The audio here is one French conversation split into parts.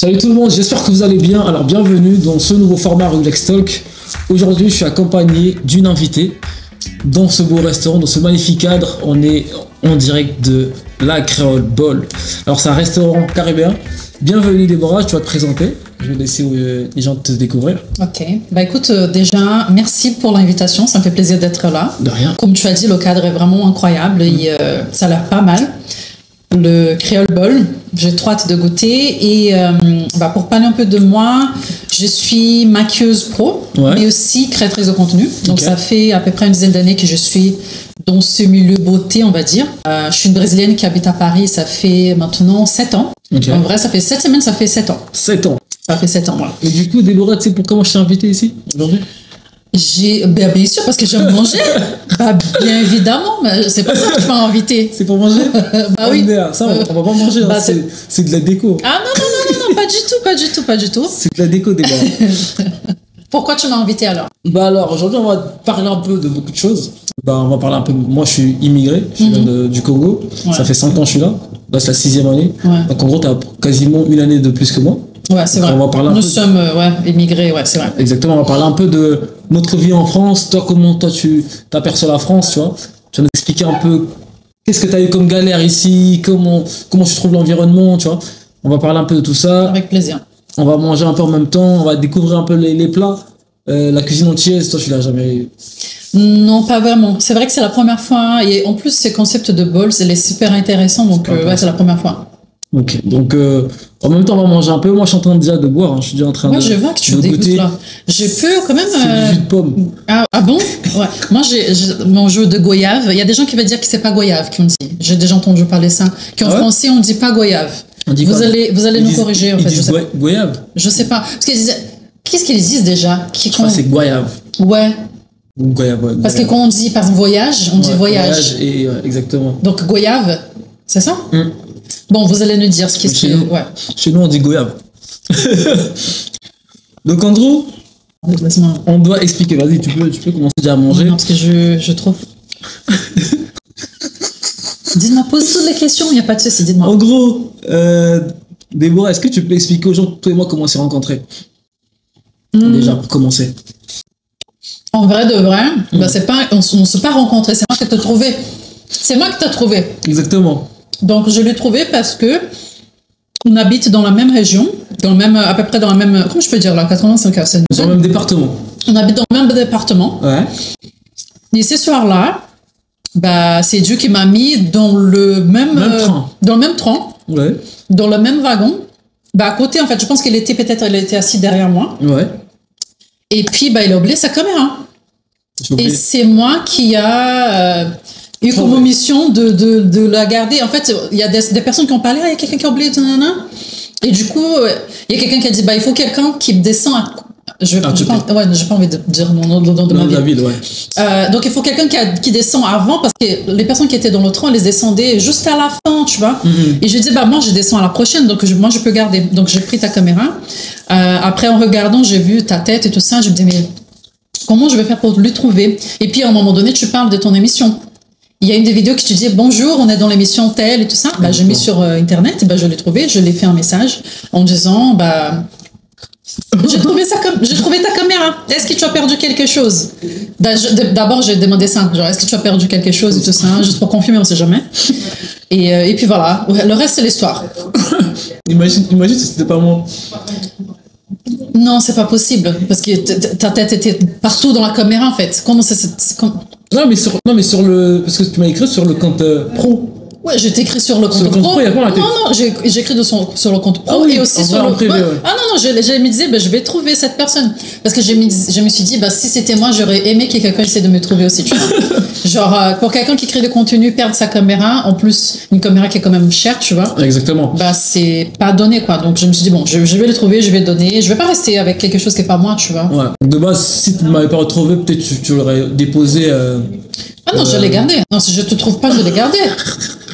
Salut tout le monde, j'espère que vous allez bien. Alors bienvenue dans ce nouveau format Relax Talk. Aujourd'hui je suis accompagné d'une invitée dans ce beau restaurant, dans ce magnifique cadre. On est en direct de la Creole Bowl. Alors c'est un restaurant caribéen. Bienvenue Déborah, tu vas te présenter. Je vais laisser les gens te découvrir. Ok, bah écoute, déjà merci pour l'invitation, ça me fait plaisir d'être là. De rien. Comme tu as dit, le cadre est vraiment incroyable, ça a l'air pas mal. Le Creole Bowl, j'ai trop hâte de goûter. Et pour parler un peu de moi, je suis maquilleuse pro, mais aussi créatrice de contenu. Donc ça fait à peu près une dizaine d'années que je suis dans ce milieu beauté, on va dire. Je suis une Brésilienne qui habite à Paris, ça fait maintenant 7 ans. En vrai, ça fait 7 semaines, ça fait 7 ans. 7 ans. Ça fait 7 ans, voilà. Et du coup, Déborah, tu sais pour comment je t'ai invité ici aujourd'hui? Bien sûr, parce que j'aime manger. Bien évidemment, mais c'est pas ça que tu m'as invité. C'est pour manger? Bah oui. Ça, on va pas manger, c'est de la déco. Ah non, pas du tout. C'est de la déco, Déborah. Pourquoi tu m'as invité alors? Alors, aujourd'hui, on va parler un peu de beaucoup de choses. On va parler un peu. Moi, je suis immigré, je viens du Congo. Ouais. Ça fait 5 ans que je suis là. Là, c'est la 6e année. Ouais. Donc, en gros, tu as quasiment une année de plus que moi. Ouais, c'est vrai. Nous sommes émigrés, ouais, c'est vrai. Exactement, on va parler un peu de notre vie en France. Toi, comment tu t'aperçois la France, tu vois? Tu vas nous expliquer un peu qu'est-ce que tu as eu comme galère ici, comment tu trouves l'environnement, tu vois? On va parler un peu de tout ça. Avec plaisir. On va manger un peu en même temps, on va découvrir un peu les plats. La cuisine antillaise, toi, tu l'as jamais... Non, pas vraiment. C'est vrai que c'est la première fois. Et en plus, ce concept de bowl, c'est super intéressant. Donc, c'est la première fois. Ok, donc en même temps on va manger un peu. Moi je suis en train déjà de boire, je suis déjà en train de je vois que tu dégoûtes là. Je peux quand même... C'est du jus de pomme. Ah bon? Ouais. Moi j'ai mon jus de goyave. Il y a des gens qui veulent dire que c'est pas goyave qui on dit. J'ai déjà entendu parler ça. Qu'en français on dit pas goyave. On dit vous allez nous corriger en fait. Ils disent goyave? Je sais pas. Parce qu'ils disent... Qu'est-ce qu'ils disent déjà? Je crois que c'est goyave. Ouais. Goyave, ouais. Parce que quand on dit par exemple voyage, on dit voyage. Et, exactement. Donc goyave, c'est ça? Bon, vous allez nous dire ce qui est... Chez nous, on dit goyave. Donc, en gros, on doit expliquer. Vas-y, tu peux commencer déjà à manger. Non, parce que je trouve... Dites-moi, pose toutes les questions, il n'y a pas de souci, dites-moi. En gros, Déborah, est-ce que tu peux expliquer aux gens, toi et moi, comment on s'est rencontrés? Déjà, pour commencer. En vrai de vrai, on ne s'est pas rencontrés, c'est moi qui t'ai trouvé. C'est moi qui t'ai trouvé. Exactement. Donc, je l'ai trouvé parce que on habite dans la même région, à peu près dans la même... Comment je peux dire là? 85 heures, c'est dans le même département. On habite dans le même département. Ouais. Et ce soir-là, c'est Dieu qui m'a mis dans le même train. Dans le même train. Ouais. Dans le même wagon. À côté, en fait, je pense qu'elle était assise derrière moi. Ouais. Et puis, il a oublié sa caméra. Et c'est moi qui a... eu comme mission de la garder. En fait, il y a des personnes qui ont parlé, il y a quelqu'un qui a oublié, et du coup, il y a quelqu'un qui a dit, il faut quelqu'un qui descend à... j'ai pas envie de dire le nom de ma ville. Donc, il faut quelqu'un qui descend avant, parce que les personnes qui étaient dans le train, elles descendaient juste à la fin, tu vois. Et je dis, moi, je descends à la prochaine, donc moi, je peux garder. Donc, j'ai pris ta caméra. Après, en regardant, j'ai vu ta tête et tout ça. Je me dis, mais comment je vais faire pour lui trouver? Et puis, à un moment donné, tu parles de ton émission. Il y a une des vidéos qui te dit bonjour, on est dans l'émission telle et tout ça. J'ai mis sur internet, je l'ai trouvé, je l'ai fait un message en disant j'ai trouvé ta caméra. Est-ce que tu as perdu quelque chose? D'abord j'ai demandé ça, genre est-ce que tu as perdu quelque chose et tout ça, juste pour confirmer, on sait jamais. Et puis voilà, le reste c'est l'histoire. Imagine si c'était pas moi. Non, c'est pas possible parce que ta tête était partout dans la caméra en fait. Comment ça Non mais sur le, parce que tu m'as écrit sur le compte pro. Ouais, j'ai écrit sur le compte pro. Il y a pas la tête. Non, j'ai écrit sur le compte pro et aussi sur le privé. Ah non, je me disais, je vais trouver cette personne. Parce que je me suis dit, si c'était moi, j'aurais aimé que quelqu'un essaie de me trouver aussi, tu vois. Genre, pour quelqu'un qui crée du contenu, perdre sa caméra, en plus, une caméra qui est quand même chère, tu vois. Exactement. C'est pas donné, quoi. Donc, je me suis dit, bon, je vais le trouver, je vais le donner. Je vais pas rester avec quelque chose qui est pas moi, tu vois. Ouais. De base, si tu ne m'avais pas retrouvé, peut-être tu l'aurais déposé. Ah non, je l'ai gardé. Non, si je te trouve pas, je l'ai gardé.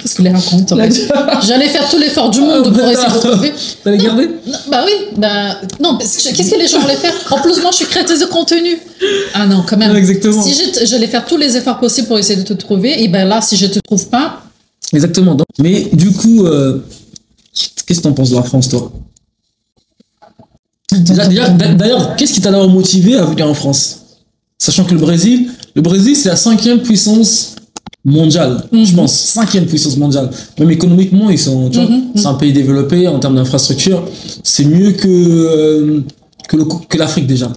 Qu'est-ce que les raconte en fait? J'allais faire tout l'effort du monde pour essayer de trouver. T'allais garder? Oui. Non, qu'est-ce que les gens allaient faire? En plus, moi, je suis créatrice de contenu. Ah non, quand même. Exactement. Si j'allais faire tous les efforts possibles pour essayer de te trouver, et là, si je te trouve pas... Exactement. Mais du coup, qu'est-ce que t'en penses de la France, toi? D'ailleurs, qu'est-ce qui t'a alors motivé à venir en France? Sachant que le Brésil, c'est la 5e puissance mondiale, je pense. 5e puissance mondiale. Même économiquement, ils sont, tu vois, c'est un pays développé en termes d'infrastructure. C'est mieux que l'Afrique déjà.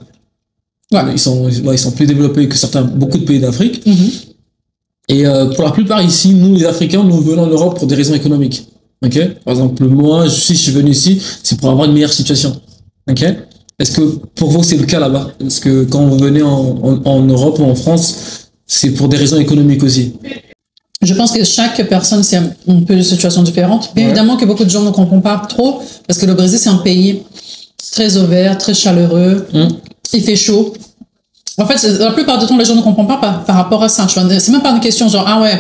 Ouais. Ils sont plus développés que beaucoup de pays d'Afrique. Et pour la plupart ici, nous les Africains, nous venons en Europe pour des raisons économiques. Ok. Par exemple, moi, si je suis venu ici, c'est pour avoir une meilleure situation. Ok. Est-ce que pour vous c'est le cas là-bas? Est-ce que quand vous venez en Europe ou en France, c'est pour des raisons économiques aussi? Je pense que chaque personne, c'est un peu de situation différente. Bien évidemment que beaucoup de gens ne comprennent pas trop, parce que le Brésil, c'est un pays très ouvert, très chaleureux. Il fait chaud. En fait, la plupart du temps, les gens ne comprennent pas par rapport à ça. C'est même pas une question genre, ah ouais,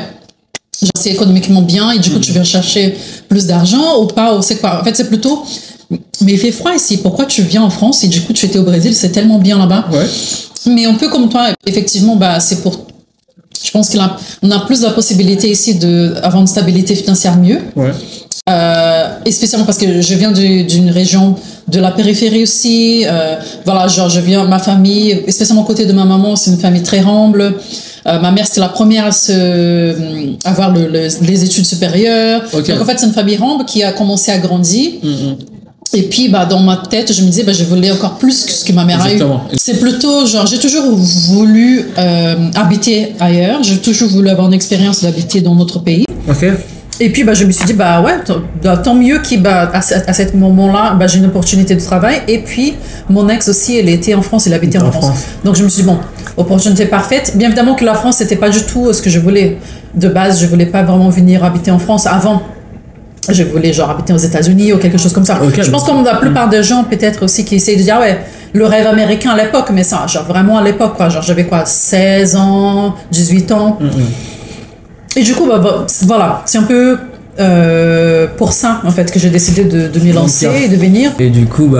genre c'est économiquement bien et du coup, tu viens chercher plus d'argent ou pas, ou c'est quoi. En fait, c'est plutôt, mais il fait froid ici. Pourquoi tu viens en France et du coup, tu étais au Brésil, c'est tellement bien là-bas. Ouais. Mais un peu comme toi, effectivement, c'est pour... Je pense qu'on a plus la possibilité ici d'avoir une stabilité financière mieux. Ouais. Et spécialement parce que je viens d'une région de la périphérie aussi. Voilà, genre je viens, ma famille, spécialement côté de ma maman, c'est une famille très humble. Ma mère, c'était la première à avoir les études supérieures. Okay. Donc en fait, c'est une famille humble qui a commencé à grandir. Et puis, dans ma tête, je me disais, je voulais encore plus que ce que ma mère a eu. C'est plutôt, genre, j'ai toujours voulu habiter ailleurs. J'ai toujours voulu avoir une expérience d'habiter dans notre pays. Ok. Et puis, je me suis dit, ouais, tant mieux qu'à ce moment-là, j'ai une opportunité de travail. Et puis, mon ex aussi, elle était en France, elle habitait en France. Donc, je me suis dit, bon, opportunité parfaite. Bien évidemment que la France, c'était pas du tout ce que je voulais. De base, je voulais pas vraiment venir habiter en France avant. Je voulais genre habiter aux États-Unis ou quelque chose comme ça. Okay. Je pense comme la plupart des gens peut-être aussi qui essayent de dire ouais, le rêve américain à l'époque, mais ça, genre vraiment à l'époque quoi, genre j'avais 16 ans, 18 ans. Et du coup voilà, c'est un peu pour ça en fait que j'ai décidé de m'y lancer et de venir. Et du coup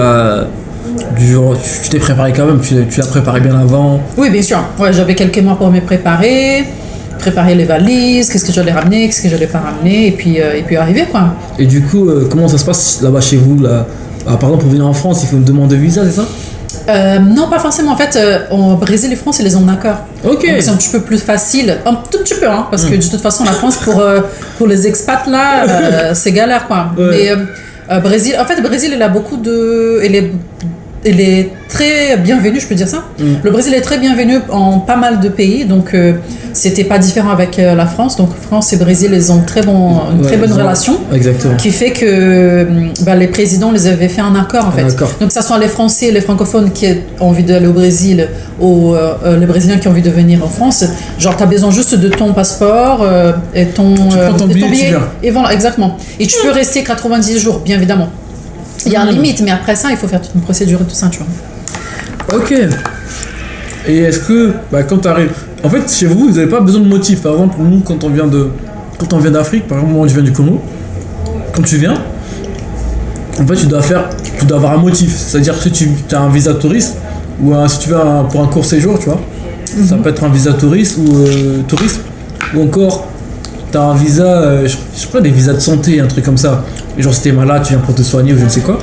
tu t'es préparé quand même, tu l'as préparé bien avant. Oui bien sûr, ouais, j'avais quelques mois pour me préparer les valises, qu'est-ce que j'allais ramener, qu'est-ce que j'allais pas ramener, et puis arriver quoi. Et du coup, comment ça se passe là-bas chez vous là? Par exemple, pour venir en France, il faut une demande de visa, c'est ça? Non, pas forcément. En fait, au Brésil et France, ils les ont d'accord. Ok. Donc c'est un petit peu plus facile, un tout petit peu, hein, parce que de toute façon, la France pour les expats là, c'est galère quoi. Ouais. Mais Brésil, en fait, le Brésil, il a beaucoup de, il est très bienvenu, je peux dire ça. Le Brésil est très bienvenu en pas mal de pays, donc c'était pas différent avec la France. Donc France et Brésil, ils ont une très bonne relation. Exactement. Qui fait que les présidents les avaient fait un accord en fait. Donc que ça soit les Français, les francophones qui ont envie d'aller au Brésil ou les Brésiliens qui ont envie de venir en France, genre t'as besoin juste de ton passeport et ton billet. Et voilà, exactement. Et tu peux rester 90 jours, bien évidemment. Il y a une limite, mais après ça, il faut faire toute une procédure et tout ça, tu vois. Ok. Et est-ce que, quand tu arrives... En fait, chez vous, vous n'avez pas besoin de motif. Par exemple, nous, quand on vient d'Afrique, par exemple, moi, je viens du Congo, quand tu viens, en fait, tu dois avoir un motif. C'est-à-dire que si tu as un visa touriste, ou si tu vas pour un court séjour, tu vois, ça peut être un visa touriste ou tourisme, ou encore... T'as un visa, je sais pas, des visas de santé, un truc comme ça. Et genre si t'es malade, tu viens pour te soigner ou je ne sais quoi.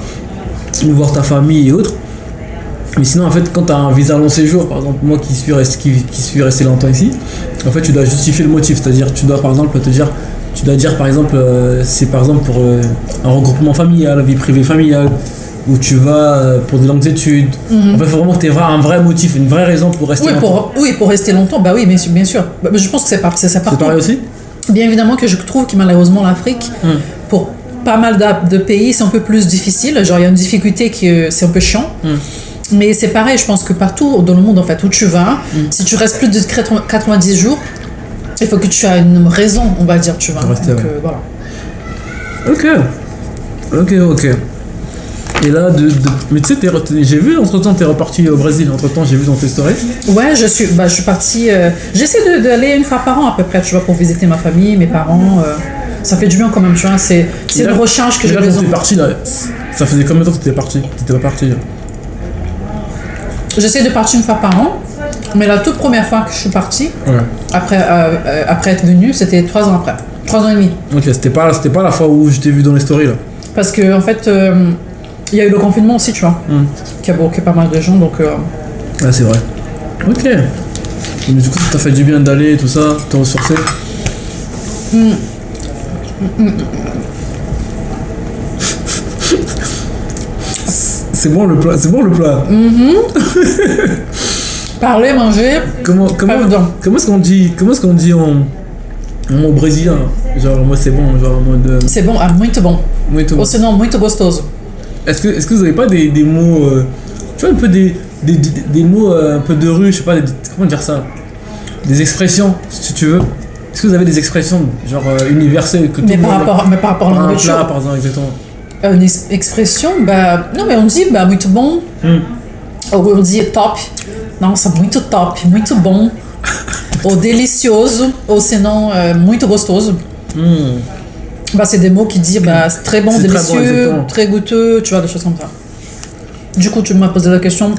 Ou voir ta famille et autres. Mais sinon, en fait, quand t'as un visa long séjour, par exemple, moi qui suis resté longtemps ici, en fait, tu dois justifier le motif. C'est-à-dire, tu dois par exemple dire par exemple, c'est par exemple pour un regroupement familial, vie privée familiale, où tu vas pour des longues études. En fait, il faut vraiment que tu aies un vrai motif, une vraie raison pour rester longtemps. Pour rester longtemps, oui, bien sûr. Je pense que c'est partout. C'est pareil aussi. Bien évidemment que je trouve que malheureusement l'Afrique, pour pas mal de pays, c'est un peu plus difficile. Genre il y a une difficulté que c'est un peu chiant. Mais c'est pareil, je pense que partout dans le monde en fait où tu vas, si tu restes plus de 90 jours, il faut que tu aies une raison, on va dire, tu vois. Donc voilà. Ok. Et là, mais tu sais, j'ai vu entre-temps, t'es reparti au Brésil, entre-temps, j'ai vu dans tes stories. Ouais, je suis partie... j'essaie d'aller une fois par an à peu près, tu vois, pour visiter ma famille, mes parents. Ça fait du bien quand même, tu vois, c'est une recharge que j'ai besoin. Quand t'es parti, là, ça faisait combien de temps que t'étais parti? T'étais pas parti? J'essaie de partir une fois par an, mais la toute première fois que je suis partie, après être venue, c'était 3 ans après. 3 ans et demi. Ok, c'était pas la fois où je t'ai vu dans les stories, là. Parce que, en fait... Il y a eu le confinement aussi, tu vois, qui a bloqué pas mal de gens, donc... Ah, c'est vrai. Ok. Mais du coup, ça t'a fait du bien d'aller, tout ça, te ressourcer. C'est bon le plat, c'est bon le plat. Parler, manger. Comment est-ce qu'on dit en brésilien? Genre moi c'est bon, genre en mode. C'est bon, muito bon. Muito bon. Ou sinon muito gostoso. Est-ce que vous avez pas des mots, tu vois un peu des mots un peu de rue, je sais pas, comment dire ça, des expressions si tu veux. Est-ce que vous avez des expressions genre universelles que tout le monde mais par rapport à la nourriture. Plat, par exemple, exactement. Une expression, bah non mais on dit bah muito bon. Ou on dit top. Nossa, muito top, muito bon. Ou delicioso, ou sinon muito gostoso. Bah, c'est des mots qui disent bah, c'est très bon, c'est délicieux, très goûteux, tu vois, des choses comme ça. Du coup, tu m'as posé la question.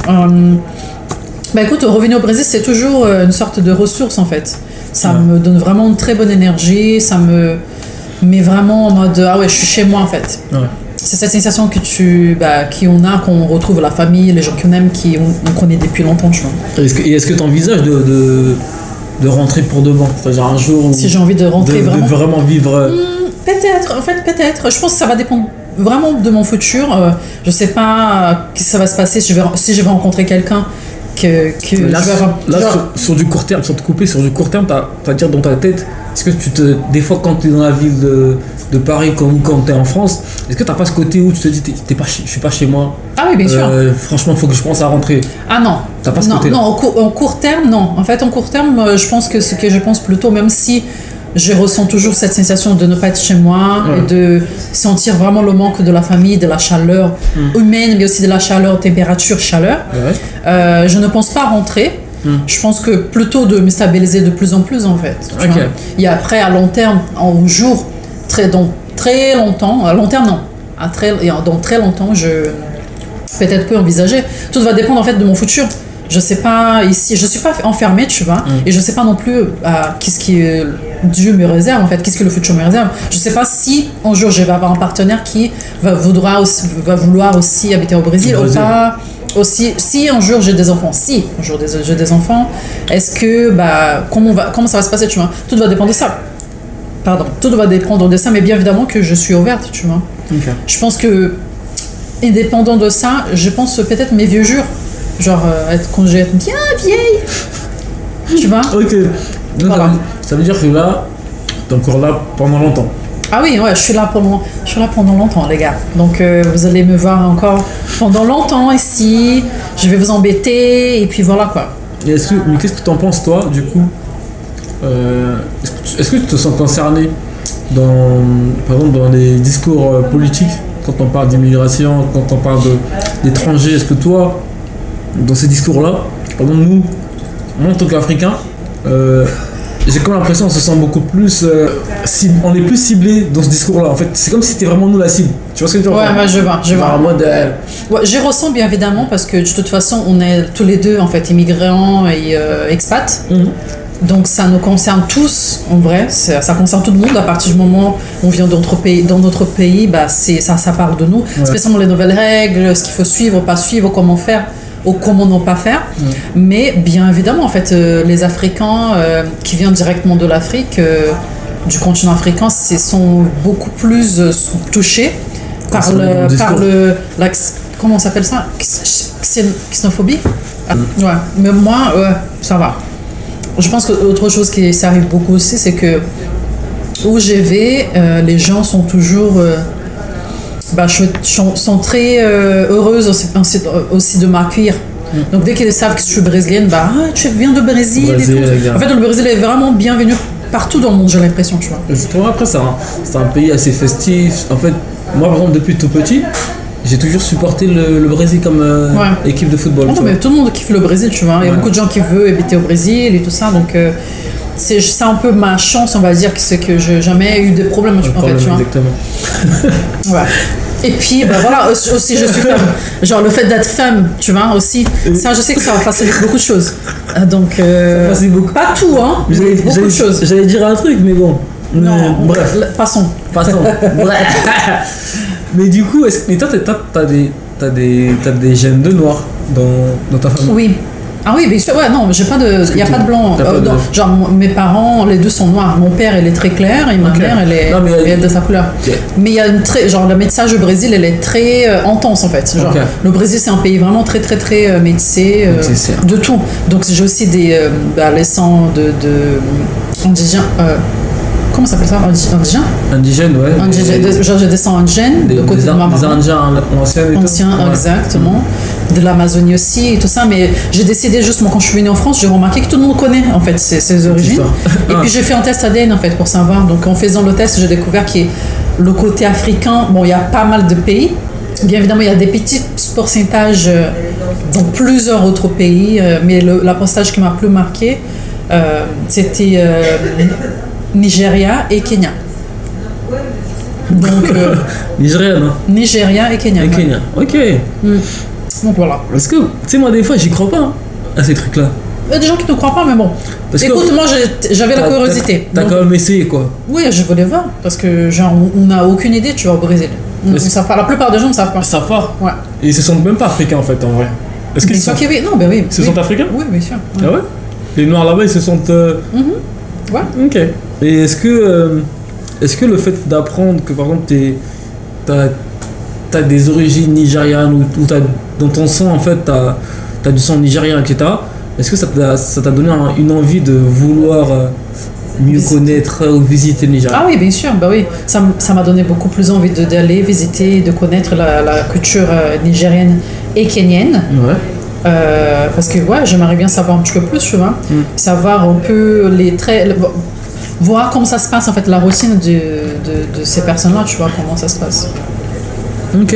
Bah écoute, revenir au Brésil, c'est toujours une sorte de ressource en fait. Ça me donne vraiment une très bonne énergie, ça me met vraiment en mode ah ouais, je suis chez moi en fait. Ouais. C'est cette sensation que qu'on retrouve la famille, les gens qu'on aime, on connaît depuis longtemps, tu vois. Est-ce que tu envisages de rentrer pour de bon? C'est-à-dire un jour si j'ai envie de rentrer de vraiment vivre. Peut-être. Je pense que ça va dépendre vraiment de mon futur. Je sais pas ce que ça va se passer si je vais rencontrer quelqu'un sur du court terme, sans te couper, sur du court terme, t'as dire dans ta tête, est-ce que des fois quand t'es dans la ville de Paris comme quand t'es en France, est-ce que t'as pas ce côté où tu te dis je suis pas chez moi? Ah oui, bien sûr. Franchement, il faut que je pense à rentrer. Ah non. T'as pas ce côté? Non, en court terme, non. En fait, en court terme, je pense que ce que je pense plutôt, même si je ressens toujours cette sensation de ne pas être chez moi et de sentir vraiment le manque de la famille, de la chaleur humaine, mais aussi de la chaleur, température, chaleur. Je ne pense pas rentrer. Je pense que plutôt de me stabiliser de plus en plus en fait. Et après, à long terme, en jour, dans très longtemps, à long terme non, dans très longtemps, je peut-être peux envisager. Tout va dépendre en fait de mon futur. Je sais pas ici, je suis pas enfermée, tu vois, et je sais pas non plus qu'est-ce que Dieu me réserve en fait, qu'est-ce que le futur me réserve. Je sais pas si un jour je vais avoir un partenaire qui va vouloir aussi habiter au Brésil ou pas. Aussi, si un jour j'ai des enfants, j'ai des enfants, est-ce que comment ça va se passer, tu vois? Tout va dépendre de ça. Tout va dépendre de ça, mais bien évidemment que je suis ouverte, tu vois. Je pense que indépendant de ça, je pense peut-être mes vieux jours. Genre quand je vais être bien vieille. Tu vois? Ok. Voilà. Ça veut dire que là, t'es encore là pendant longtemps. Ah oui, ouais, je suis là pendant longtemps, les gars. Donc vous allez me voir encore pendant longtemps ici. Je vais vous embêter et puis voilà quoi. Et mais qu'est-ce que t'en penses toi, du coup? Est-ce que tu te sens concerné par exemple dans les discours politiques quand on parle d'immigration, quand on parle d'étrangers? Est-ce que toi, dans ces discours-là, par exemple nous, en tant qu'Africains, j'ai comme l'impression qu'on se sent beaucoup plus on est plus ciblé dans ce discours-là. En fait, c'est comme si c'était vraiment nous la cible. Tu vois ce que je veux dire? Ouais, je vois. En mode, ouais, je ressens bien évidemment parce que de toute façon, on est tous les deux en fait immigrants et expats. Donc ça nous concerne tous, en vrai, ça concerne tout le monde. À partir du moment où on vient dans notre pays, ça parle de nous, spécialement les nouvelles règles, ce qu'il faut suivre, pas suivre, comment faire ou comment ne pas faire. Mais bien évidemment, en fait, les Africains qui viennent directement de l'Afrique, du continent africain, sont beaucoup plus touchés par comment on s'appelle ça, xénophobie. Ouais, mais moi, ça va. Je pense que autre chose qui arrive beaucoup aussi, c'est que où je vais, les gens sont toujours sont très heureuses aussi de m'accueillir. Donc dès qu'ils savent que je suis brésilienne, tu viens de Brésil. En fait, le Brésil est vraiment bienvenu partout dans le monde, j'ai l'impression, tu vois. Pour moi, après, c'est un pays assez festif. En fait, moi, par exemple, depuis tout petit, j'ai toujours supporté le Brésil comme équipe de football. Non, mais tout le monde kiffe le Brésil, tu vois. Il y a beaucoup de gens qui veulent habiter au Brésil et tout ça, donc c'est un peu ma chance, on va dire, c'est que j'ai jamais eu de problèmes, en fait, tu vois. Exactement. Ouais. Et puis, voilà, aussi, je suis femme. Genre, le fait d'être femme, tu vois, aussi, ça, je sais que ça va faciliter beaucoup de choses. Donc, ça facilite beaucoup. Pas tout, hein, beaucoup de choses. J'allais dire un truc, mais bon. Non, bref. Passons. Bref. Mais du coup, mais toi, t'as des gènes de noir dans ta famille? Oui. Ah oui, bien sûr, ouais, non, j'ai pas de. Il n'y a pas de blanc. Genre, mes parents, les deux sont noirs. Mon père, il est très clair et ma mère, elle est de sa couleur. Mais il y a une très. Genre, le métissage au Brésil, elle est très intense en fait. Genre, le Brésil, c'est un pays vraiment très, très, très métissé. De tout. Donc, j'ai aussi des. Les sangs indigènes. Comment ça s'appelle ça? Indigène, ouais. Genre, j'ai des sangs indigènes de côté de ma maman. Des Indiens anciens, exactement. De l'Amazonie aussi et tout ça. Mais j'ai décidé justement, quand je suis venue en France, j'ai remarqué que tout le monde connaît en fait ses origines. Et puis j'ai fait un test ADN en fait pour savoir. Donc en faisant le test, j'ai découvert qu'il y a le côté africain. Bon, il y a pas mal de pays. Bien évidemment, il y a des petits pourcentages dans plusieurs autres pays. Mais la pourcentage qui m'a plus marqué, c'était Nigeria et Kenya. Donc, Nigeria, non? Nigeria et Kenya. Et Kenya, ok. Donc voilà. Parce que, tu sais, moi, des fois, j'y crois pas à ces trucs-là. Il y a des gens qui ne croient pas, mais bon. Écoute, moi, j'avais la curiosité. T'as quand même essayé, quoi. Oui, je voulais voir. Parce que, genre, on n'a aucune idée, tu vois, au Brésil. La plupart des gens ne savent pas. Ils savent pas? Ouais. Et ils se sentent même pas africains, en fait, en vrai. Est-ce qu'ils sont... Oui, non, ben oui. Ils se sentent africains? Oui, bien sûr. Ouais. Ah ouais? Les Noirs là-bas, ils se sentent... Ouais. Ok. Et est-ce que le fait d'apprendre que, par exemple, t'as des origines nigérianes ou dans ton sang, en fait, t'as du sang nigérien, etc., est-ce que ça t'a donné une envie de vouloir mieux connaître ou visiter le Nigeria? Ah oui, bien sûr, bah oui. Ça m'a donné beaucoup plus envie d'aller visiter, de connaître la culture nigérienne et kenyenne. Ouais. Parce que ouais, j'aimerais bien savoir un petit peu plus, tu vois. Savoir un peu les traits, voir comment ça se passe en fait, la routine de ces personnes-là, tu vois, comment ça se passe. Ok.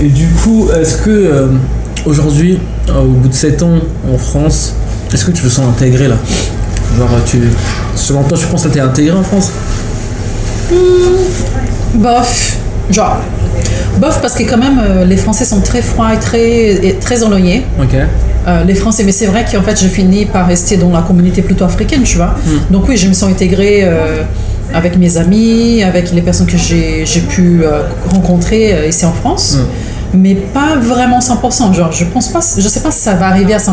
Et du coup, est-ce que aujourd'hui, au bout de 7 ans en France, est-ce que tu te sens intégré là? Genre, selon toi, je pense que t'es intégré en France? Bof. Genre, bof parce que quand même, les Français sont très froids et très éloignés. Ok. Les Français, mais c'est vrai qu'en fait, je finis par rester dans la communauté plutôt africaine, tu vois. Donc oui, je me sens intégrée avec mes amis, avec les personnes que j'ai pu rencontrer ici en France, mais pas vraiment 100%. Genre, je sais pas si ça va arriver à 100%.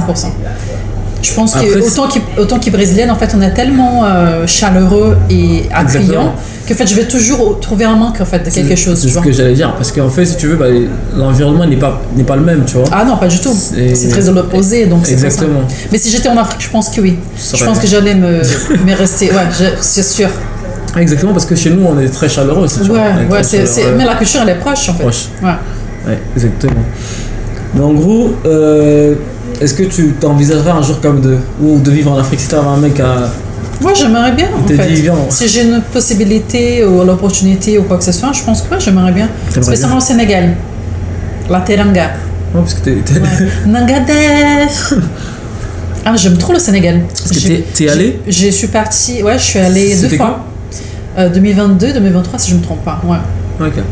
Je pense qu'autant qu'est brésilienne, en fait, on est tellement chaleureux et accueillant qu'en fait, je vais toujours trouver un manque en fait de quelque chose. C'est ce que j'allais dire, parce qu'en fait, si tu veux, l'environnement n'est pas le même, tu vois. Ah non, pas du tout. C'est très de l'opposé, donc c'est exactement. Mais si j'étais en Afrique, je pense que oui. Je pense que j'allais me rester. Ouais, c'est sûr. Exactement, parce que chez nous, on est très chaleureux aussi. Mais la culture, elle est proche en fait. Ouais, exactement. Mais en gros, est-ce que tu t'envisagerais un jour comme de vivre en Afrique si tu avais un mec à... Moi, j'aimerais bien, en fait. Si j'ai une possibilité ou l'opportunité ou quoi que ce soit, je pense que j'aimerais bien. Spécialement au Sénégal. La Teranga. Ouais, parce que t'es... Nangadef. Ah, j'aime trop le Sénégal. Parce que t'es allé? Je suis partie... Ouais, je suis allée 2 fois. 2022, 2023, si je ne me trompe pas. Ouais. Ok.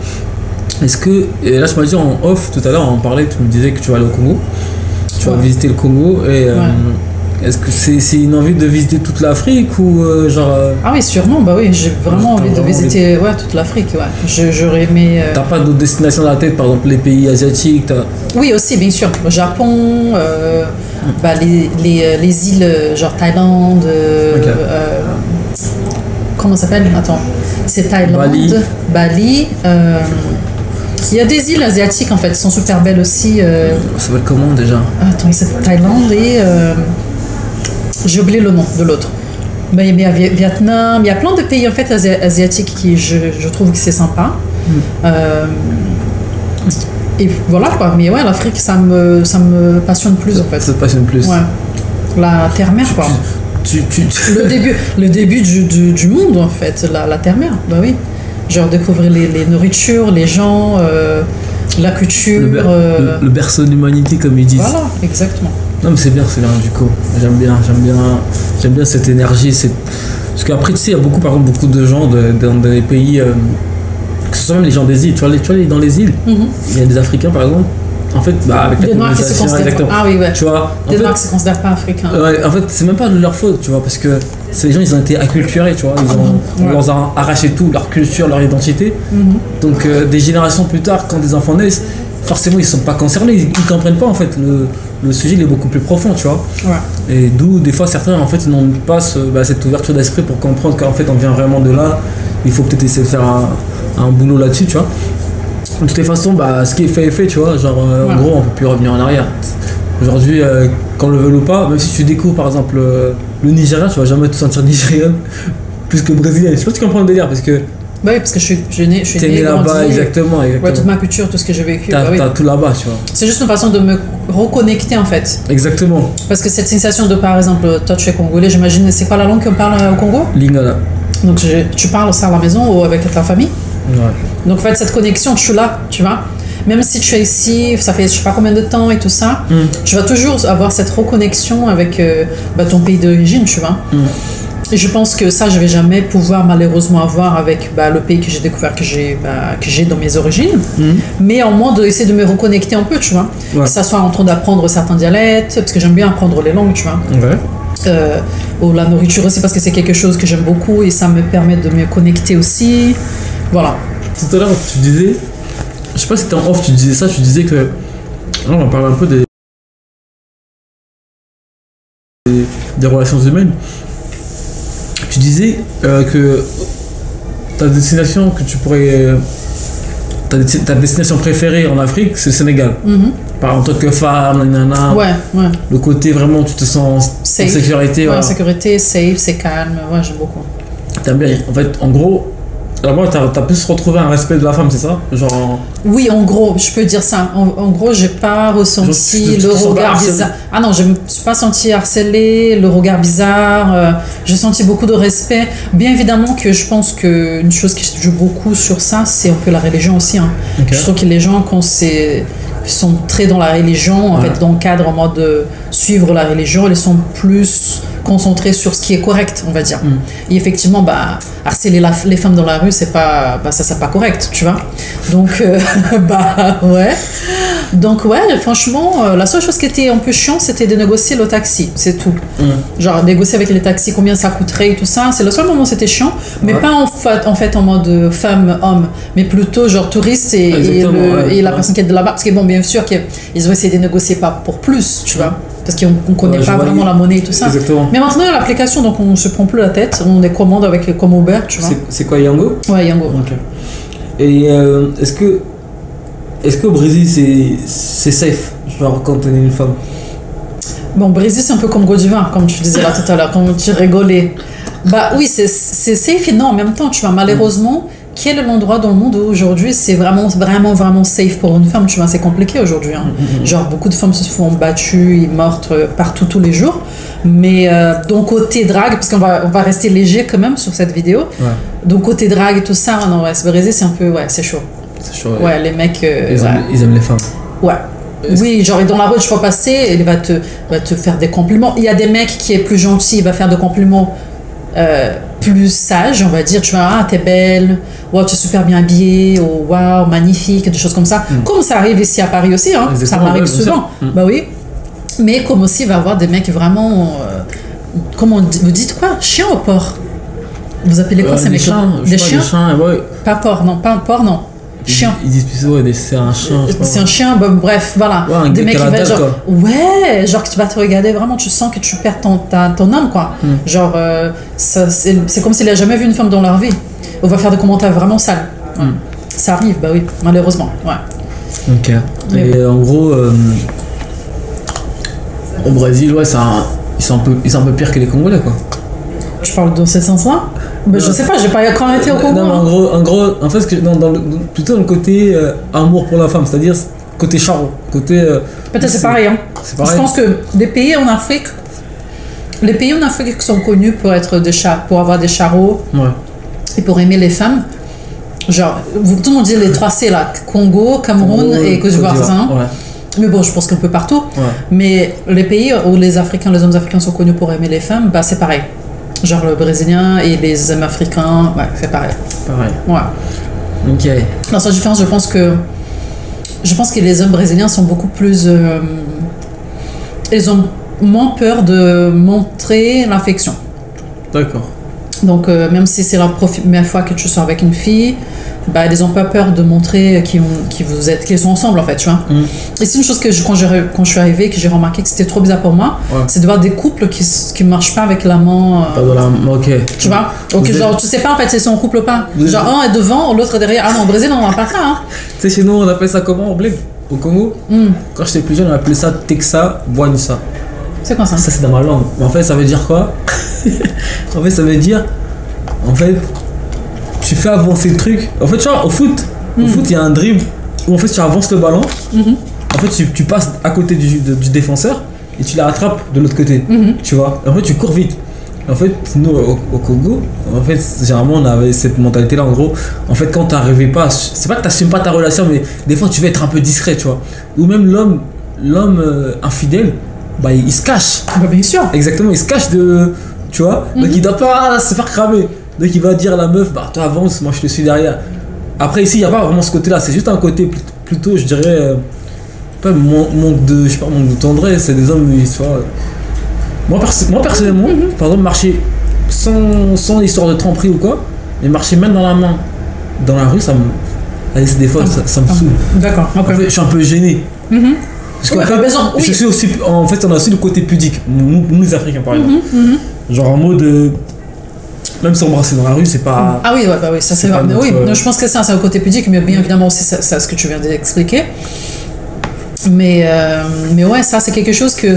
Est-ce que... Et là, je m'as dit en off, tout à l'heure, on parlait, tu me disais que tu vas aller au Congo. Tu vas visiter le Congo et... Est-ce que c'est une envie de visiter toute l'Afrique ou genre... Ah oui, sûrement, bah oui, j'ai vraiment envie de visiter toute l'Afrique, ouais. J'aurais aimé... T'as pas d'autres destinations dans la tête, par exemple les pays asiatiques Oui, aussi, bien sûr. Le Japon, les îles, genre Thaïlande... comment ça s'appelle? Attends, c'est Thaïlande, Bali. Il y a des îles asiatiques, en fait, qui sont super belles aussi. Ça s'appelle comment, déjà? Attends, c'est Thaïlande et... j'ai oublié le nom de l'autre. Mais il y a Vietnam, il y a plein de pays en fait asiatiques qui je trouve que c'est sympa. Et voilà quoi. Mais ouais, l'Afrique ça me passionne plus en fait. Ça te passionne plus. Ouais. La terre-mer quoi. Le début du monde en fait, la terre-mer. Bah oui. Genre découvrir les nourritures, les gens, la culture. Le berceau de l'humanité comme ils disent. Voilà, exactement. Non mais c'est bien du coup. J'aime bien cette énergie. Parce qu'après tu sais, il y a beaucoup de gens dans des pays, que ce soit même les gens des îles. Tu vois dans les îles, il y a des Africains par exemple, En fait, avec les Noirs qui se considèrent. Ah oui, ouais. Tu vois, les Noirs qui se considèrent pas africains. Ouais, en fait, c'est même pas de leur faute, tu vois, parce que ces gens, ils ont été acculturés, tu vois. On leur a arraché tout, leur culture, leur identité. Donc, des générations plus tard, quand des enfants naissent, forcément, ils sont pas concernés, ils comprennent pas, en fait. Le sujet, il est beaucoup plus profond, tu vois. Ouais. Et d'où, des fois, certains, en fait, n'ont pas cette ouverture d'esprit pour comprendre qu'en fait, on vient vraiment de là. Il faut peut-être essayer de faire un boulot là-dessus, tu vois. De toutes les façons, ce qui est fait est fait, tu vois. Genre, en gros, on peut plus revenir en arrière. Aujourd'hui, qu'on le veuille ou pas, même si tu découvres par exemple le Nigeria, tu vas jamais te sentir nigérienne plus que brésilien. Je sais pas si tu comprends le délire parce que. Bah oui, parce que je suis né là-bas, exactement. Ouais, toute ma culture, tout ce que j'ai vécu. T'as tout là-bas, tu vois. C'est juste une façon de me reconnecter en fait. Exactement. Parce que cette sensation de, par exemple, toi tu es congolais, j'imagine, c'est quoi la langue qu'on parle au Congo? Lingala. Donc tu parles ça à la maison ou avec ta famille? Ouais. Donc en fait, cette connexion, tu l'as, tu vois. Même si tu es ici, ça fait je sais pas combien de temps et tout ça, tu vas toujours avoir cette reconnexion avec ton pays d'origine, tu vois. Et je pense que ça, je vais jamais pouvoir malheureusement avoir avec le pays que j'ai découvert, que j'ai dans mes origines. Mais au moins d'essayer de me reconnecter un peu, tu vois. Ouais. Que ça soit en train d'apprendre certains dialectes, parce que j'aime bien apprendre les langues, tu vois. Ouais. Ou la nourriture aussi, parce que c'est quelque chose que j'aime beaucoup et ça me permet de me connecter aussi. Voilà. Tout à l'heure, tu disais, je sais pas si c'était en off, tu disais ça, tu disais que. On va parler un peu des relations humaines. Tu disais que ta destination que tu pourrais. Ta destination préférée en Afrique, c'est le Sénégal. En tant que femme, nanana. Ouais. Le côté vraiment, tu te sens safe. En sécurité. Ouais, en sécurité, safe, c'est calme. Ouais, j'aime beaucoup. T'aimes bien. En fait, en gros. Là-bas, t'as pu se retrouver un respect de la femme, c'est ça? Genre... Oui, en gros, je peux dire ça. En gros, j'ai pas ressenti le regard bizarre. Ah non, je me suis pas senti harcelée, le regard bizarre. J'ai senti beaucoup de respect. Bien évidemment que je pense qu'une chose qui joue beaucoup sur ça, c'est un peu la religion aussi. Hein. Okay. Je trouve que les gens, quand sont très dans la religion, en fait, dans le cadre en mode de suivre la religion, ils sont plus concentrés sur ce qui est correct, on va dire. Et effectivement, harceler les femmes dans la rue, c'est pas, ça c'est pas correct, tu vois. Donc, ouais. Donc, ouais, franchement, la seule chose qui était un peu chiant, c'était de négocier le taxi, c'est tout. Genre, négocier avec les taxis, combien ça coûterait et tout ça, c'est le seul moment où c'était chiant, mais pas en fait en mode femme-homme, mais plutôt genre touriste et la personne qui est de là-bas. Parce que bon, bien sûr qu'ils ont essayé de négocier pas pour plus, tu vois. Parce qu'on connaît pas vraiment la monnaie et tout ça. Exactement. Mais maintenant, il y a l'application, donc on se prend plus la tête. On les commande comme Uber, tu vois. C'est quoi, Yango? Ouais, Yango. Okay. Et est-ce que au Brésil, c'est safe, genre, quand on est une femme? Bon, Brésil, c'est un peu comme Godiva, comme tu disais là tout à l'heure, quand tu rigolais. Oui, c'est safe et non, en même temps, tu vois, malheureusement... Quel est l'endroit dans le monde où aujourd'hui c'est vraiment safe pour une femme, tu vois, c'est compliqué aujourd'hui. Hein. Genre beaucoup de femmes se font battues et mortes partout tous les jours. Mais donc côté drague, parce qu'on va rester léger quand même sur cette vidéo. Ouais. Donc côté drague et tout ça, non, ouais, Brésil c'est un peu, c'est chaud. C'est chaud. Ouais, les mecs. Ils aiment les femmes. Ouais. Oui, genre dans la rue, tu vas passer, il va te faire des compliments. Il y a des mecs qui est plus gentil, il va faire des compliments. Plus sage, on va dire, tu vois, t'es belle, wow, tu es super bien habillée, oh, wow, magnifique, des choses comme ça. Comme ça arrive ici à Paris aussi, hein, ça m'arrive souvent. Bah oui. Mais comme aussi, il va y avoir des mecs vraiment, comment vous dites quoi? Chien ou porc? Vous appelez quoi ces mecs? Des chiens? Ouais. Pas porc, non, pas un porc, non. Chien. Ils disent plutôt c'est un chien. C'est un chien, bref, voilà. Ouais, des mecs qui vont genre. Ouais, genre que tu vas te regarder vraiment, tu sens que tu perds ton âme, quoi. Genre, c'est comme s'il n'a jamais vu une femme dans leur vie. On va faire des commentaires vraiment sales. Ouais. Ça arrive, bah oui, malheureusement. Ouais. Ok. Et en gros, au Brésil, ouais, ils sont un peu pires que les Congolais, quoi. Tu parles dans ce sens-là? Je sais pas, j'ai pas encore été au Congo. Non, en gros, en fait, plutôt dans le côté amour pour la femme, c'est-à-dire côté charo, peut-être c'est pareil, hein. C'est pareil. Je pense que les pays en Afrique qui sont connus pour être pour avoir des charros, et pour aimer les femmes, genre, tout le monde dit les 3 C là, Congo, Cameroun et Côte d'Ivoire, hein. Ouais. Mais bon, je pense qu'un peu partout. Ouais. Mais les pays où les hommes africains sont connus pour aimer les femmes, c'est pareil. Genre le brésilien et les hommes africains, c'est pareil. Pareil. Ouais. Ok. La seule différence, je pense que je pense que les hommes brésiliens sont beaucoup plus... ils ont moins peur de montrer l'affection. D'accord. Donc, même si c'est la première fois que tu sors avec une fille, bah, ils n'ont pas peur de montrer qu'ils sont ensemble, en fait, tu vois. Et c'est une chose que quand je suis arrivée, que j'ai remarqué que c'était trop bizarre pour moi, c'est de voir des couples qui ne marchent pas avec l'amant. Ok. Tu vois. Ok, genre, tu sais pas, en fait, s'ils sont en couple ou pas. Genre, un est devant, l'autre est derrière. Ah non, au Brésil, on n'a pas ça, hein. Tu sais, chez nous, on appelle ça comment, au Congo? Quand j'étais plus jeune, on appelait ça Texa Boanissa. C'est quoi ça? Ça, c'est dans ma langue. Mais en fait, ça veut dire quoi? En fait, ça veut dire... En fait, tu fais avancer le truc. En fait, tu vois, au foot, il y a un dribble où en fait, tu avances le ballon. En fait, tu passes à côté du défenseur et tu la rattrapes de l'autre côté. Tu vois? En fait, tu cours vite. En fait, nous, au Congo, en fait, généralement, on avait cette mentalité-là. En gros, en fait, quand t'arrivais pas... C'est pas que t'assumes pas ta relation, mais des fois, tu veux être un peu discret, tu vois. Ou même l'homme infidèle, bah, il se cache. Bah, bien sûr. Exactement, il se cache de... Tu vois, donc il doit pas se faire cramer. Donc il va dire à la meuf, bah toi avance, moi je te suis derrière. Après ici, il n'y a pas vraiment ce côté-là, c'est juste un côté plutôt, je dirais, pas manque de tendresse, c'est des hommes, moi personnellement, par exemple, marcher sans histoire de tromperie ou quoi, mais marcher main dans la main dans la rue, ça me... Allez, des fois, ça me saoule. D'accord, ok. En fait, je suis un peu gêné. Parce qu'en fait, je suis aussi, en fait, on a aussi le côté pudique, nous les Africains par exemple. Genre en mode, même s'embrasser dans la rue, c'est pas... Ah oui, bah oui, ça c'est vrai. Oui, je pense que c'est le côté pudique, mais bien évidemment aussi ça, ce que tu viens d'expliquer. Mais ouais, ça c'est quelque chose que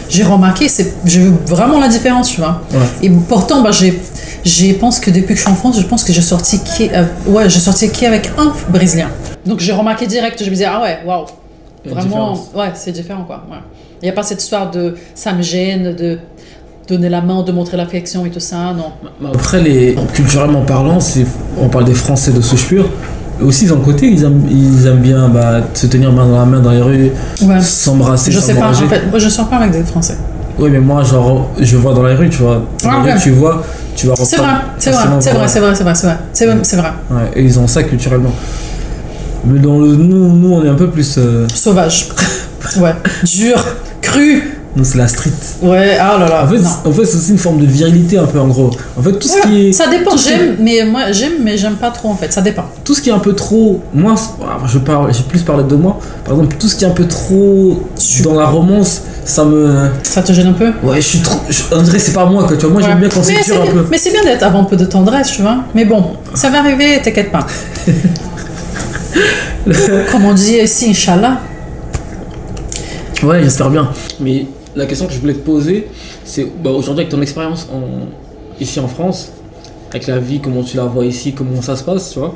j'ai remarqué, j'ai vu vraiment la différence, tu vois. Et pourtant, bah, je pense que depuis que je suis en France, je pense que j'ai sorti avec un Brésilien. Donc j'ai remarqué direct, je me disais, ah ouais, waouh. Vraiment, ouais, c'est différent quoi. Il n'y a pas cette histoire de ça me gêne, de donner la main, de montrer l'affection et tout ça, non. Après, culturellement parlant, on parle des Français de souche pure. Aussi, ils ont le côté, ils aiment bien se tenir main dans la main dans les rues, s'embrasser. Je sais pas, en fait, moi je sors pas avec des Français. Oui, mais moi, genre, je vois dans les rues, tu vois. Dans les rues, tu vas c'est vrai. Ouais, et ils ont ça culturellement. Mais nous, on est un peu plus... Sauvage. Ouais. Dur. Cru. Nous, c'est la street. Ouais, ah là là. En fait, c'est aussi une forme de virilité, un peu, en gros. En fait, tout ce qui est... Ça dépend. Mais j'aime pas trop, en fait. Ça dépend. Tout ce qui est un peu trop... Moi, j'ai plus parlé de moi. Par exemple, tout ce qui est un peu trop... Dans la romance, ça me... Ça te gêne un peu? Ouais, on dirait que c'est pas moi, quoi. Tu vois, moi, j'aime bien quand c'est dur un peu. Mais c'est bien d'être avant un peu de tendresse, tu vois. Mais bon, ça va arriver, t'inquiète pas. Comme on dit ici, Inch'Allah. Ouais, j'espère bien. Mais la question que je voulais te poser, c'est aujourd'hui avec ton expérience ici en France, avec la vie, comment tu la vois ici, comment ça se passe, tu vois.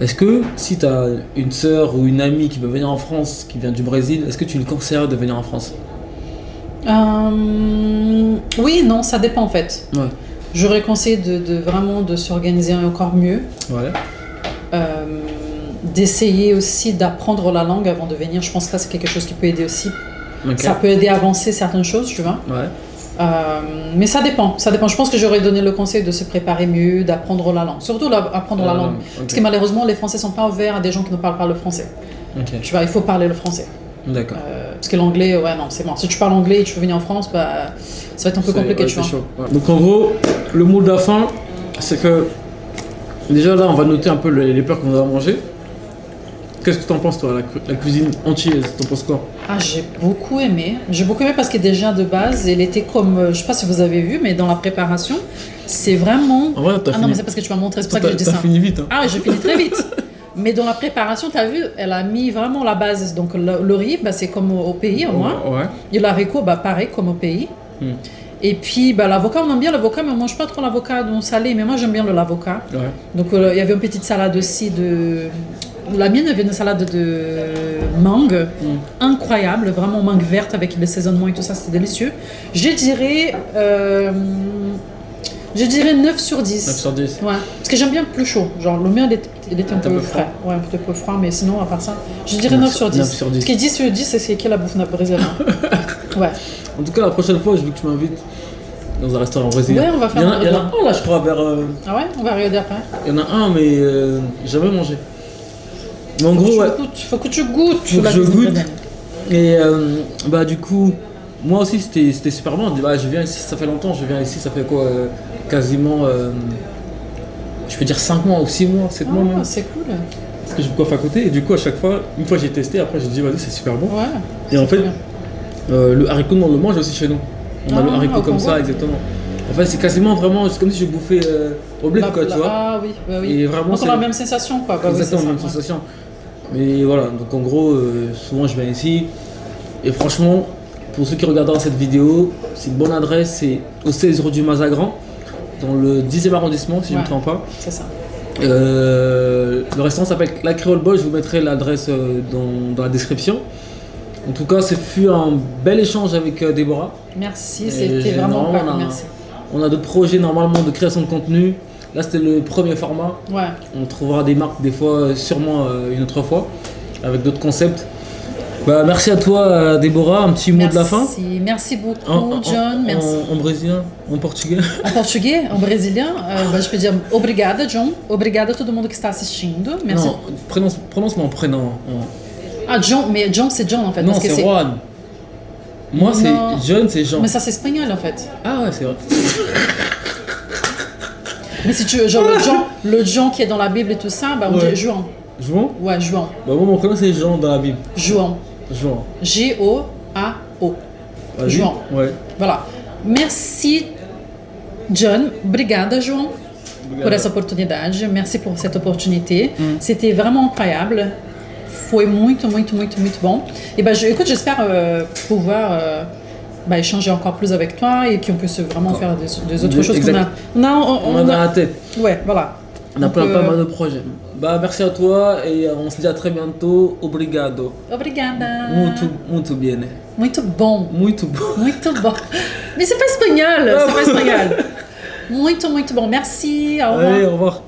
Est-ce que si tu as une sœur ou une amie qui veut venir en France, qui vient du Brésil, est-ce que tu lui conseillerais de venir en France? Oui, non, ça dépend en fait. Ouais. J'aurais conseillé vraiment de s'organiser encore mieux. Ouais. D'essayer aussi d'apprendre la langue avant de venir. Je pense que ça c'est quelque chose qui peut aider aussi. Okay. Ça peut aider à avancer certaines choses, tu vois. Ouais. Mais ça dépend. Je pense que j'aurais donné le conseil de se préparer mieux, d'apprendre la langue. Surtout apprendre la langue. Okay. Parce que malheureusement, les Français ne sont pas ouverts à des gens qui ne parlent pas le français. Okay. Tu vois, il faut parler le français. D'accord. Parce que l'anglais, ouais, non, c'est bon. Si tu parles anglais et tu veux venir en France, ça va être un peu compliqué, tu vois. Chaud. Ouais. Donc en gros, le mot de la fin, c'est que déjà là, on va noter un peu les plats qu'on va manger. Qu'est-ce que t'en penses toi, la cuisine antillaise, t'en penses quoi? Ah, j'ai beaucoup aimé parce que déjà de base, elle était comme, je sais pas si vous avez vu, mais dans la préparation, c'est vraiment... Ah ouais, t'as fini. Non, mais c'est parce que tu m'as montré, c'est pour ça que je dis ça. T'as fini vite. Hein. Ah ouais, j'ai fini très vite. Mais dans la préparation, t'as vu, elle a mis vraiment la base. Donc le riz, c'est comme au pays au moins. Ouais. Et l'haricot, pareil, comme au pays. Et puis l'avocat, on aime bien l'avocat, mais on mange pas trop l'avocat non salé, mais moi j'aime bien l'avocat. Ouais. Donc il y avait une petite salade aussi La mienne avait une salade de mangue, incroyable, vraiment mangue verte avec le saisonnement et tout ça, c'était délicieux. Je dirais 9 sur 10. 9 sur 10. Ouais, parce que j'aime bien plus chaud. Genre le mien, il était un peu frais. Ouais, un peu froid, mais sinon, à part ça, je dirais 9 sur 10. 9 sur 10. Parce que 10 sur 10, c'est qui la bouffe brésilienne. Ouais. En tout cas, la prochaine fois, je veux que tu m'invites dans un restaurant brésilien. Ouais, on va faire il y en a un là, je crois, vers... Ah ouais, on va regarder après. Il y en a un, mais j'ai jamais mangé. Mais en gros, ouais. Faut que tu goûtes. Faut que je goûte. Et bah du coup, moi aussi c'était super bon. Bah, je viens ici, ça fait longtemps, je viens ici, ça fait quoi quasiment, je peux dire 5 mois ou 6 mois, 7 mois même. C'est cool. Parce que je me coiffe à côté et du coup à chaque fois, une fois j'ai testé, après j'ai dit vas-y c'est super bon. Ouais. Et en fait, le haricot on le mange aussi chez nous. On a le haricot comme ça, exactement. En fait c'est quasiment vraiment, c'est comme si je bouffais au bled quoi, tu vois. Ah oui, bah oui. Et vraiment c'est la même sensation quoi. Bah, exactement, la même sensation. Mais voilà, donc en gros, souvent je viens ici. Et franchement, pour ceux qui regarderont cette vidéo, c'est une bonne adresse, c'est au 16 rue du Mazagran, dans le 10e arrondissement si je ne me trompe pas. C'est ça. Le restaurant s'appelle La Créole Boy, je vous mettrai l'adresse dans la description. En tout cas, ce fut un bel échange avec Déborah. Merci, c'était vraiment pas merci. On a d'autres projets normalement de création de contenu. Là, c'était le premier format. Ouais. On trouvera des marques des fois, sûrement une autre fois, avec d'autres concepts. Bah, merci à toi, Déborah. Un petit mot de la fin. Merci beaucoup, John. Merci. En brésilien, en portugais. En português, en brésilien, je peux dire obrigada, John. Obrigada a todo mundo que está assistindo. Merci. Non, prononce mon prénom. Ah, John, mais John, c'est John en fait. Non, c'est Juan. Moi, c'est John, c'est Jean. Mais ça, c'est espagnol en fait. Ah ouais, c'est vrai. Mais si tu veux, genre le Jean qui est dans la Bible et tout ça, bah on dit Juan. Juan? Ouais, Juan. Bah moi, mon prénom, c'est Jean dans la Bible. Juan. Juan. G-O-A-O. Juan. Ouais. Voilà. Merci, John. Obrigada, João, por essa oportunidade. Merci pour cette opportunité. C'était vraiment incroyable. Foi muito bom. Et bah, écoute, j'espère pouvoir échanger encore plus avec toi et qu'on puisse vraiment faire des autres choses qu'on a. On a dans la tête. Ouais, voilà. On a pas mal de projets. Bah, merci à toi et on se dit à très bientôt. Obrigado. Obrigada. Muito bien. Muito bom. Muito bom. Muito bom. Mais c'est pas espagnol. C'est pas espagnol. Muito bon. Merci. Au revoir. Allez, au revoir.